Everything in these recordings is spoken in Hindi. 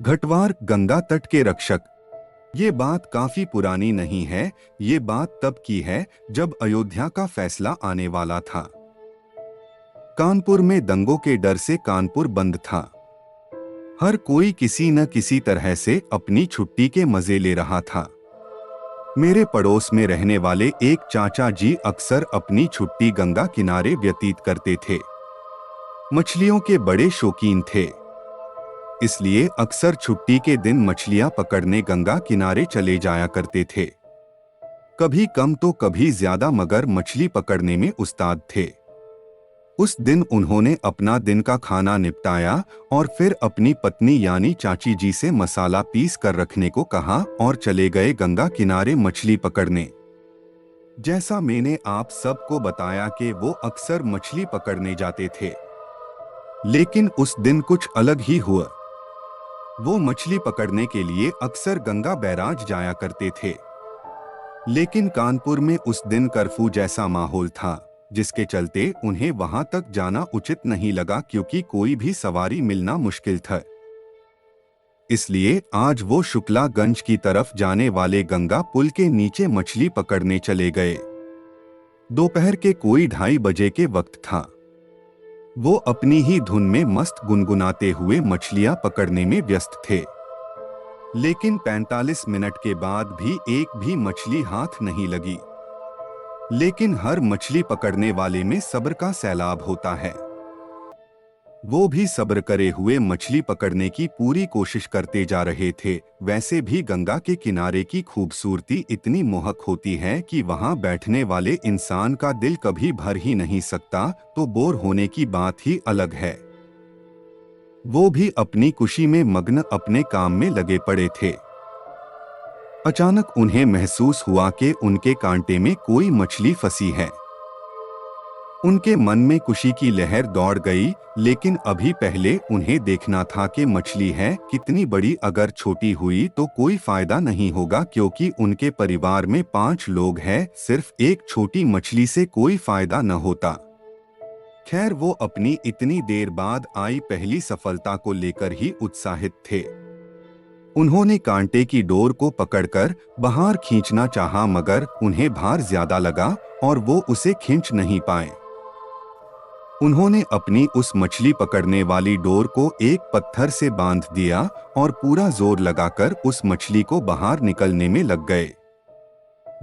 घटवार गंगा तट के रक्षक। ये बात काफी पुरानी नहीं है। ये बात तब की है जब अयोध्या का फैसला आने वाला था। कानपुर में दंगों के डर से कानपुर बंद था। हर कोई किसी न किसी तरह से अपनी छुट्टी के मजे ले रहा था। मेरे पड़ोस में रहने वाले एक चाचा जी अक्सर अपनी छुट्टी गंगा किनारे व्यतीत करते थे। मछलियों के बड़े शौकीन थे, इसलिए अक्सर छुट्टी के दिन मछलियां पकड़ने गंगा किनारे चले जाया करते थे। कभी कम तो कभी ज्यादा, मगर मछली पकड़ने में उस्ताद थे। उस दिन उन्होंने अपना दिन का खाना निपटाया और फिर अपनी पत्नी यानी चाची जी से मसाला पीस कर रखने को कहा और चले गए गंगा किनारे मछली पकड़ने। जैसा मैंने आप सबको बताया कि वो अक्सर मछली पकड़ने जाते थे, लेकिन उस दिन कुछ अलग ही हुआ। वो मछली पकड़ने के लिए अक्सर गंगा बैराज जाया करते थे, लेकिन कानपुर में उस दिन कर्फ्यू जैसा माहौल था, जिसके चलते उन्हें वहां तक जाना उचित नहीं लगा, क्योंकि कोई भी सवारी मिलना मुश्किल था। इसलिए आज वो शुक्लागंज की तरफ जाने वाले गंगा पुल के नीचे मछली पकड़ने चले गए। दोपहर के कोई 2:30 बजे के वक्त था। वो अपनी ही धुन में मस्त गुनगुनाते हुए मछलियां पकड़ने में व्यस्त थे, लेकिन 45 मिनट के बाद भी एक भी मछली हाथ नहीं लगी। लेकिन हर मछली पकड़ने वाले में सब्र का सैलाब होता है। वो भी सब्र करे हुए मछली पकड़ने की पूरी कोशिश करते जा रहे थे। वैसे भी गंगा के किनारे की खूबसूरती इतनी मोहक होती है कि वहां बैठने वाले इंसान का दिल कभी भर ही नहीं सकता, तो बोर होने की बात ही अलग है। वो भी अपनी खुशी में मग्न अपने काम में लगे पड़े थे। अचानक उन्हें महसूस हुआ कि उनके कांटे में कोई मछली फंसी है। उनके मन में खुशी की लहर दौड़ गई, लेकिन अभी पहले उन्हें देखना था कि मछली है कितनी बड़ी। अगर छोटी हुई तो कोई फायदा नहीं होगा, क्योंकि उनके परिवार में 5 लोग हैं। सिर्फ एक छोटी मछली से कोई फायदा न होता। खैर, वो अपनी इतनी देर बाद आई पहली सफलता को लेकर ही उत्साहित थे। उन्होंने कांटे की डोर को पकड़कर बाहर खींचना चाहा, मगर उन्हें भार ज्यादा लगा और वो उसे खींच नहीं पाए। उन्होंने अपनी उस मछली पकड़ने वाली डोर को एक पत्थर से बांध दिया और पूरा जोर लगाकर उस मछली को बाहर निकलने में लग गए।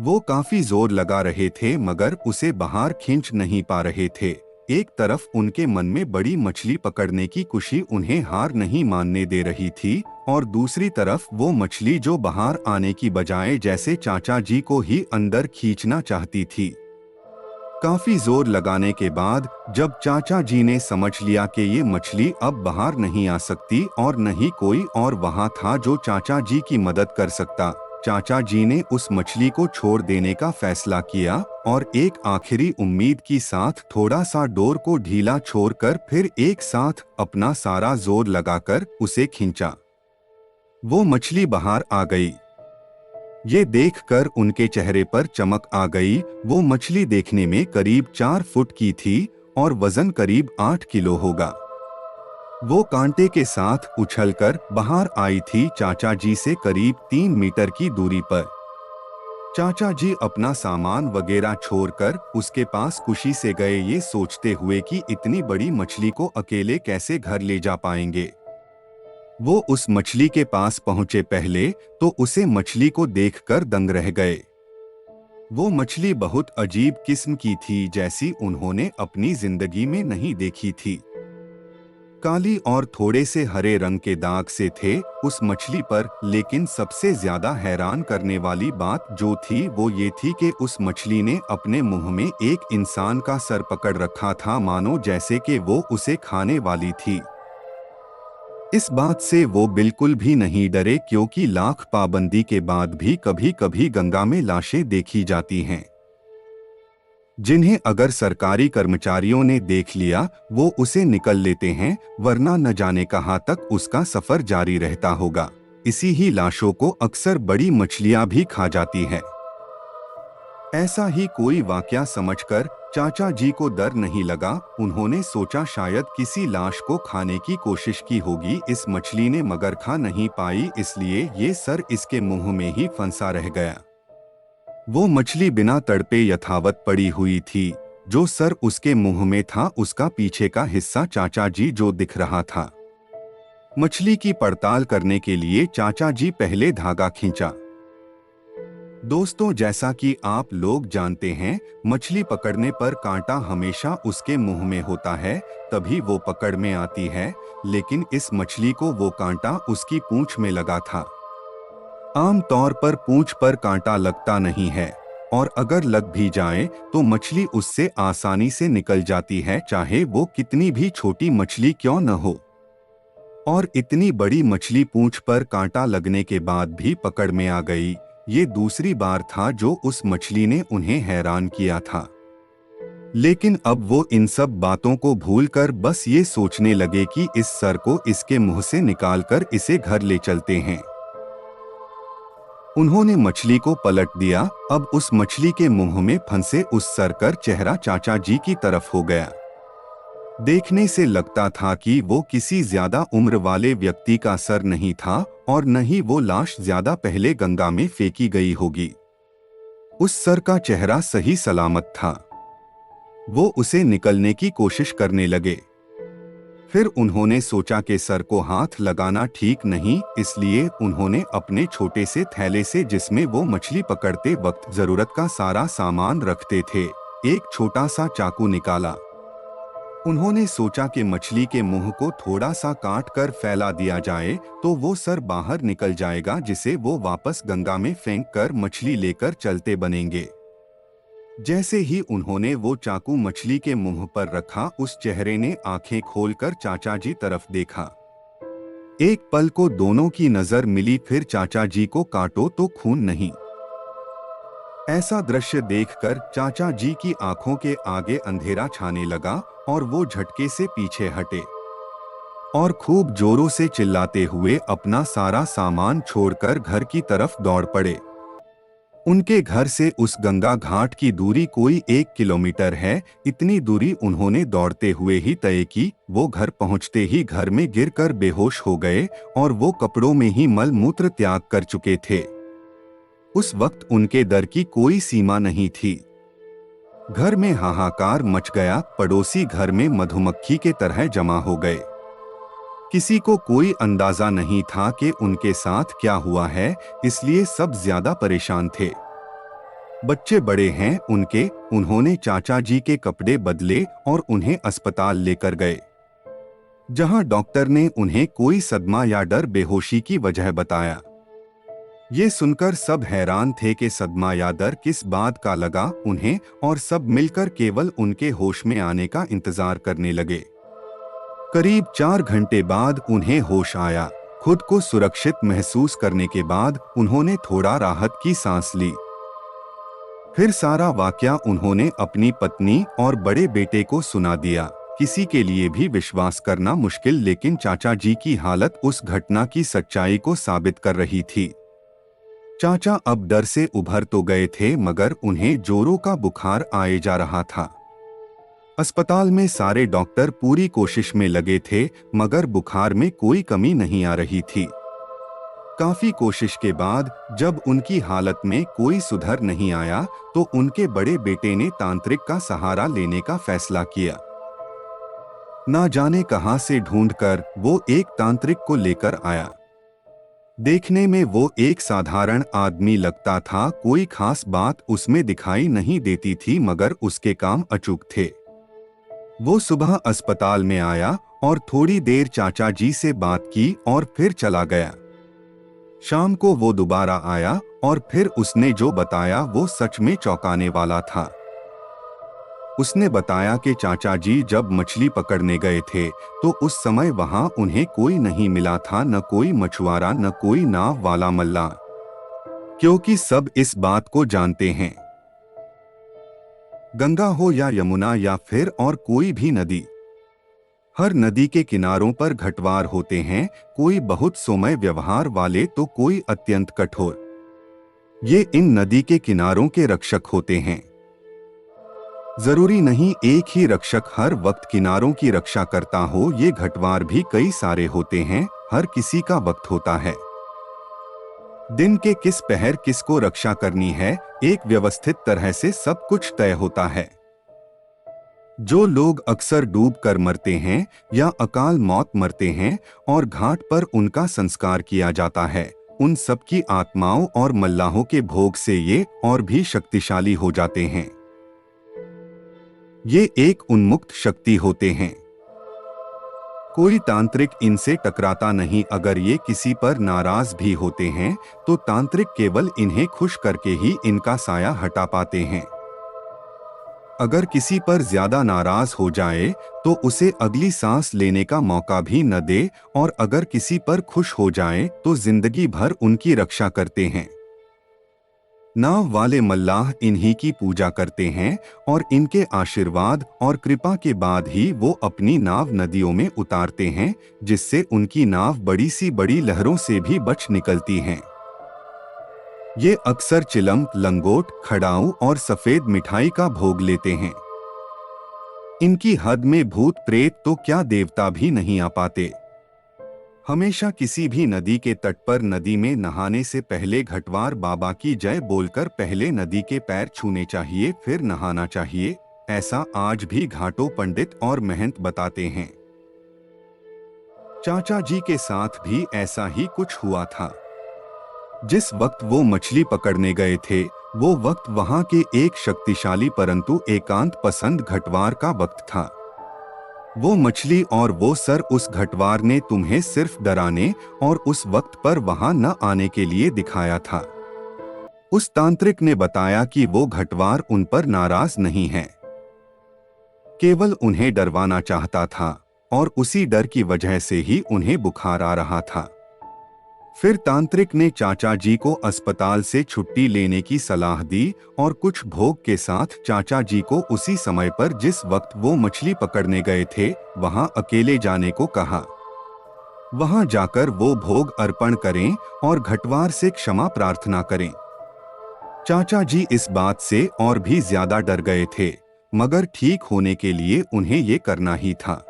वो काफी जोर लगा रहे थे, मगर उसे बाहर खींच नहीं पा रहे थे। एक तरफ उनके मन में बड़ी मछली पकड़ने की खुशी उन्हें हार नहीं मानने दे रही थी, और दूसरी तरफ वो मछली जो बाहर आने की बजाय जैसे चाचा जी को ही अंदर खींचना चाहती थी। काफी जोर लगाने के बाद जब चाचा जी ने समझ लिया कि ये मछली अब बाहर नहीं आ सकती और न ही कोई और वहां था जो चाचा जी की मदद कर सकता, चाचा जी ने उस मछली को छोड़ देने का फैसला किया और एक आखिरी उम्मीद के साथ थोड़ा सा डोर को ढीला छोड़कर फिर एक साथ अपना सारा जोर लगाकर उसे खींचा। वो मछली बाहर आ गई। ये देखकर उनके चेहरे पर चमक आ गई। वो मछली देखने में करीब 4 फुट की थी और वजन करीब 8 किलो होगा। वो कांटे के साथ उछलकर बाहर आई थी, चाचा जी से करीब 3 मीटर की दूरी पर। चाचा जी अपना सामान वगैरह छोड़कर उसके पास खुशी से गए, ये सोचते हुए कि इतनी बड़ी मछली को अकेले कैसे घर ले जा पाएंगे। वो उस मछली के पास पहुंचे पहले तो उसे मछली को देखकर दंग रह गए। वो मछली बहुत अजीब किस्म की थी, जैसी उन्होंने अपनी जिंदगी में नहीं देखी थी। काली और थोड़े से हरे रंग के दाग से थे उस मछली पर, लेकिन सबसे ज्यादा हैरान करने वाली बात जो थी वो ये थी कि उस मछली ने अपने मुंह में एक इंसान का सर पकड़ रखा था, मानो जैसे कि वो उसे खाने वाली थी। इस बात से वो बिल्कुल भी नहीं डरे, क्योंकि लाख पाबंदी के बाद भी कभी कभी गंगा में लाशें देखी जाती हैं, जिन्हें अगर सरकारी कर्मचारियों ने देख लिया वो उसे निकल लेते हैं, वरना न जाने कहां तक उसका सफर जारी रहता होगा। इसी ही लाशों को अक्सर बड़ी मछलियां भी खा जाती है। ऐसा ही कोई वाकया समझकर चाचा जी को डर नहीं लगा। उन्होंने सोचा शायद किसी लाश को खाने की कोशिश की होगी। इस मछली ने मगर खा नहीं पाई, इसलिए ये सर इसके मुंह में ही फंसा रह गया। वो मछली बिना तड़पे यथावत पड़ी हुई थी। जो सर उसके मुंह में था उसका पीछे का हिस्सा चाचा जी जो दिख रहा था। मछली की पड़ताल करने के लिए चाचा जी पहले धागा खींचा। दोस्तों, जैसा कि आप लोग जानते हैं, मछली पकड़ने पर कांटा हमेशा उसके मुंह में होता है, तभी वो पकड़ में आती है। लेकिन इस मछली को वो कांटा उसकी पूंछ में लगा था। आम तौर पर पूंछ पर कांटा लगता नहीं है, और अगर लग भी जाए तो मछली उससे आसानी से निकल जाती है, चाहे वो कितनी भी छोटी मछली क्यों न हो। और इतनी बड़ी मछली पूंछ पर कांटा लगने के बाद भी पकड़ में आ गई। ये दूसरी बार था जो उस मछली ने उन्हें हैरान किया था। लेकिन अब वो इन सब बातों को भूलकर बस ये सोचने लगे कि इस सर को इसके मुंह से निकालकर इसे घर ले चलते हैं। उन्होंने मछली को पलट दिया। अब उस मछली के मुंह में फंसे उस सर का चेहरा चाचा जी की तरफ हो गया। देखने से लगता था कि वो किसी ज्यादा उम्र वाले व्यक्ति का सर नहीं था, और न ही वो लाश ज्यादा पहले गंगा में फेंकी गई होगी। उस सर का चेहरा सही सलामत था। वो उसे निकलने की कोशिश करने लगे। फिर उन्होंने सोचा कि सर को हाथ लगाना ठीक नहीं, इसलिए उन्होंने अपने छोटे से थैले से, जिसमें वो मछली पकड़ते वक्त जरूरत का सारा सामान रखते थे, एक छोटा सा चाकू निकाला। उन्होंने सोचा कि मछली के मुंह को थोड़ा सा काट कर फैला दिया जाए तो वो सर बाहर निकल जाएगा, जिसे वो वापस गंगा में फेंक कर मछली लेकर चलते बनेंगे। जैसे ही उन्होंने वो चाकू मछली के मुंह पर रखा, उस चेहरे ने आंखें खोलकर चाचा जी तरफ देखा। एक पल को दोनों की नजर मिली, फिर चाचा जी को काटो तो खून नहीं। ऐसा दृश्य देखकर चाचा जी की आंखों के आगे अंधेरा छाने लगा और वो झटके से पीछे हटे और खूब जोरों से चिल्लाते हुए अपना सारा सामान छोड़कर घर की तरफ दौड़ पड़े। उनके घर से उस गंगा घाट की दूरी कोई 1 किलोमीटर है। इतनी दूरी उन्होंने दौड़ते हुए ही तय की। वो घर पहुंचते ही घर में गिरकर बेहोश हो गए और वो कपड़ों में ही मल मूत्र त्याग कर चुके थे। उस वक्त उनके डर की कोई सीमा नहीं थी। घर में हाहाकार मच गया। पड़ोसी घर में मधुमक्खी के तरह जमा हो गए। किसी को कोई अंदाजा नहीं था कि उनके साथ क्या हुआ है, इसलिए सब ज्यादा परेशान थे। बच्चे बड़े हैं उनके। उन्होंने चाचा जी के कपड़े बदले और उन्हें अस्पताल लेकर गए, जहां डॉक्टर ने उन्हें कोई सदमा या डर बेहोशी की वजह बताया। ये सुनकर सब हैरान थे कि सदमा या डर किस बात का लगा उन्हें, और सब मिलकर केवल उनके होश में आने का इंतजार करने लगे। करीब 4 घंटे बाद उन्हें होश आया। खुद को सुरक्षित महसूस करने के बाद उन्होंने थोड़ा राहत की सांस ली। फिर सारा वाकया उन्होंने अपनी पत्नी और बड़े बेटे को सुना दिया। किसी के लिए भी विश्वास करना मुश्किल, लेकिन चाचा जी की हालत उस घटना की सच्चाई को साबित कर रही थी। चाचा अब डर से उभर तो गए थे, मगर उन्हें जोरों का बुखार आए जा रहा था। अस्पताल में सारे डॉक्टर पूरी कोशिश में लगे थे, मगर बुखार में कोई कमी नहीं आ रही थी। काफी कोशिश के बाद जब उनकी हालत में कोई सुधार नहीं आया, तो उनके बड़े बेटे ने तांत्रिक का सहारा लेने का फैसला किया। ना जाने कहां से ढूंढकर वो एक तांत्रिक को लेकर आया। देखने में वो एक साधारण आदमी लगता था, कोई खास बात उसमें दिखाई नहीं देती थी, मगर उसके काम अचूक थे। वो सुबह अस्पताल में आया और थोड़ी देर चाचा जी से बात की और फिर चला गया। शाम को वो दोबारा आया और फिर उसने जो बताया वो सच में चौंकाने वाला था। उसने बताया कि चाचा जी जब मछली पकड़ने गए थे तो उस समय वहां उन्हें कोई नहीं मिला था, न कोई मछुआरा, न कोई नाव वाला मल्ला, क्योंकि सब इस बात को जानते हैं। गंगा हो या यमुना या फिर और कोई भी नदी, हर नदी के किनारों पर घटवार होते हैं, कोई बहुत सौम्य व्यवहार वाले तो कोई अत्यंत कठोर। ये इन नदी के किनारों के रक्षक होते हैं। जरूरी नहीं एक ही रक्षक हर वक्त किनारों की रक्षा करता हो, ये घटवार भी कई सारे होते हैं, हर किसी का वक्त होता है। दिन के किस पहर किसको रक्षा करनी है, एक व्यवस्थित तरह से सब कुछ तय होता है। जो लोग अक्सर डूब कर मरते हैं या अकाल मौत मरते हैं और घाट पर उनका संस्कार किया जाता है, उन सबकी आत्माओं और मल्लाहों के भोग से ये और भी शक्तिशाली हो जाते हैं। ये एक उन्मुक्त शक्ति होते हैं। कोई तांत्रिक इनसे टकराता नहीं। अगर ये किसी पर नाराज भी होते हैं तो तांत्रिक केवल इन्हें खुश करके ही इनका साया हटा पाते हैं। अगर किसी पर ज्यादा नाराज हो जाए तो उसे अगली सांस लेने का मौका भी न दे, और अगर किसी पर खुश हो जाए तो जिंदगी भर उनकी रक्षा करते हैं। नाव वाले मल्लाह इन्हीं की पूजा करते हैं और इनके आशीर्वाद और कृपा के बाद ही वो अपनी नाव नदियों में उतारते हैं, जिससे उनकी नाव बड़ी सी बड़ी लहरों से भी बच निकलती हैं। ये अक्सर चिलम, लंगोट, खड़ाऊ और सफेद मिठाई का भोग लेते हैं। इनकी हद में भूत प्रेत तो क्या देवता भी नहीं आ पाते। हमेशा किसी भी नदी के तट पर नदी में नहाने से पहले घटवार बाबा की जय बोलकर पहले नदी के पैर छूने चाहिए, फिर नहाना चाहिए। ऐसा आज भी घाटों पंडित और महंत बताते हैं। चाचा जी के साथ भी ऐसा ही कुछ हुआ था। जिस वक्त वो मछली पकड़ने गए थे, वो वक्त वहां के एक शक्तिशाली परंतु एकांत पसंद घटवार का वक्त था। वो मछली और वो सर उस घटवार ने तुम्हें सिर्फ डराने और उस वक्त पर वहां न आने के लिए दिखाया था। उस तांत्रिक ने बताया कि वो घटवार उन पर नाराज नहीं है, केवल उन्हें डरवाना चाहता था और उसी डर की वजह से ही उन्हें बुखार आ रहा था। फिर तांत्रिक ने चाचा जी को अस्पताल से छुट्टी लेने की सलाह दी और कुछ भोग के साथ चाचा जी को उसी समय पर जिस वक्त वो मछली पकड़ने गए थे वहां अकेले जाने को कहा। वहां जाकर वो भोग अर्पण करें और घटवार से क्षमा प्रार्थना करें। चाचा जी इस बात से और भी ज्यादा डर गए थे, मगर ठीक होने के लिए उन्हें ये करना ही था।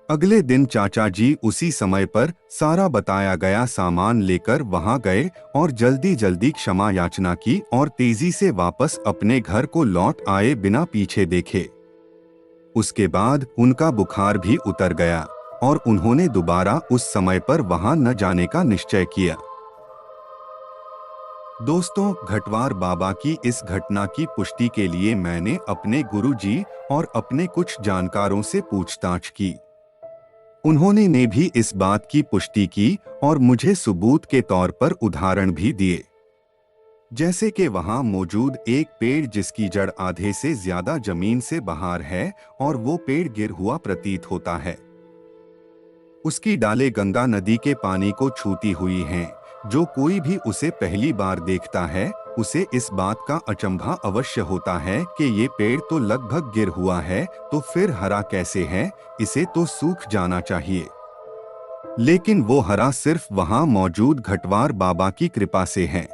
अगले दिन चाचा जी उसी समय पर सारा बताया गया सामान लेकर वहां गए और जल्दी जल्दी क्षमा याचना की और तेजी से वापस अपने घर को लौट आए बिना पीछे देखे। उसके बाद उनका बुखार भी उतर गया और उन्होंने दोबारा उस समय पर वहां न जाने का निश्चय किया। दोस्तों, घटवार बाबा की इस घटना की पुष्टि के लिए मैंने अपने गुरुजी और अपने कुछ जानकारों से पूछताछ की। उन्होंने भी इस बात की पुष्टि की और मुझे सबूत के तौर पर उदाहरण भी दिए, जैसे कि वहां मौजूद एक पेड़ जिसकी जड़ आधे से ज्यादा जमीन से बाहर है और वो पेड़ गिर हुआ प्रतीत होता है। उसकी डालें गंगा नदी के पानी को छूती हुई हैं। जो कोई भी उसे पहली बार देखता है उसे इस बात का अचंभा अवश्य होता है कि ये पेड़ तो लगभग गिर हुआ है, तो फिर हरा कैसे है, इसे तो सूख जाना चाहिए। लेकिन वो हरा सिर्फ वहां मौजूद घटवार बाबा की कृपा से है।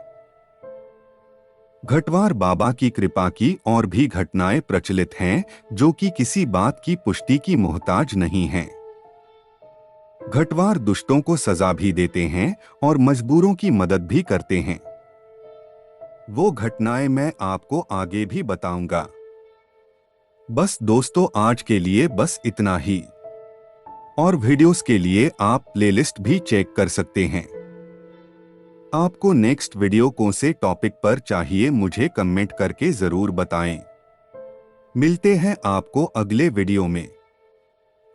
घटवार बाबा की कृपा की और भी घटनाएं प्रचलित हैं जो कि किसी बात की पुष्टि की मोहताज नहीं हैं। घटवार दुष्टों को सजा भी देते हैं और मजबूरों की मदद भी करते हैं। वो घटनाएं मैं आपको आगे भी बताऊंगा। बस दोस्तों, आज के लिए बस इतना ही। और वीडियोस के लिए आप प्लेलिस्ट भी चेक कर सकते हैं। आपको नेक्स्ट वीडियो कौन से टॉपिक पर चाहिए मुझे कमेंट करके जरूर बताएं। मिलते हैं आपको अगले वीडियो में।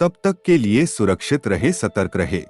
तब तक के लिए सुरक्षित रहे, सतर्क रहे।